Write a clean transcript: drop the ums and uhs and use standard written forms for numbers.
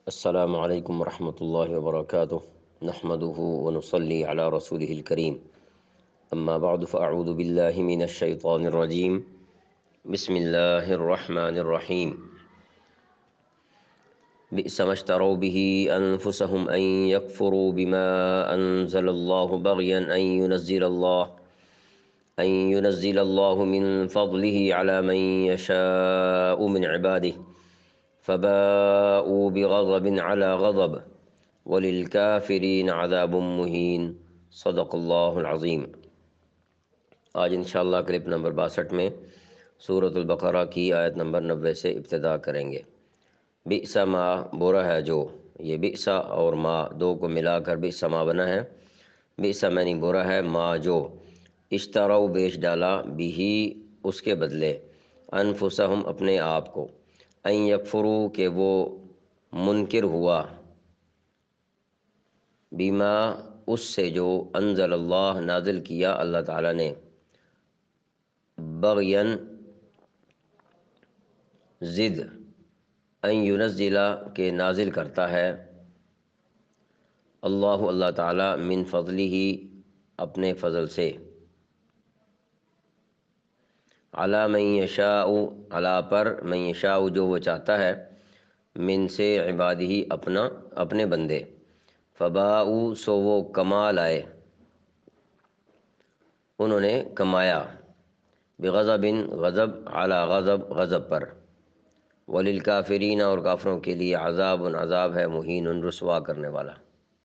السلام علیکم ورحمۃ اللہ وبرکاتہ نحمده ونصلي على رسوله الكريم اما بعد فاعوذ باللہ من الشیطان الرجیم بسم اللہ الرحمن الرحیم بئس ما اشتروا به انفسهم ان يكفروا بما انزل الله بغيا ان ينزل الله من فضله على من يشاء من عباده فباءوا بغضب على غضب وللكافرين عذاب مهين صدق اللہ العظیم۔ آج انشاءاللہ کلپ نمبر 62 میں سورۃ البقرہ کی آیت نمبر 90 سے ابتدا کریں گے۔ بئس ما برا ہے جو، یہ بئس اور ما دو کو ملا کر بئس ما بنا ہے۔ بئس معنی برا ہے، ما جو، اشتروا بیچ ڈالا، بھی اس کے بدلے، انفسہم اپنے آپ کو، ان یکفروا کہ وہ منکر ہوا، بما اس سے جو، انزل اللہ نازل کیا اللہ تعالیٰ نے، بغین ضد، ان ینزل کہ نازل کرتا ہے، اللہ تعالیٰ، من فضلہ اپنے فضل سے، علی من یشاء علی پر، من یشاء جو وہ چاہتا ہے، من سے عبادہ اپنے بندے، فباؤ سو وہ کما لائے، انہوں نے کمایا، بغضب غضب، علی غضب غضب پر، وللکافرین اور کافروں کے لیے عذاب ہے، مہین رسوا کرنے والا۔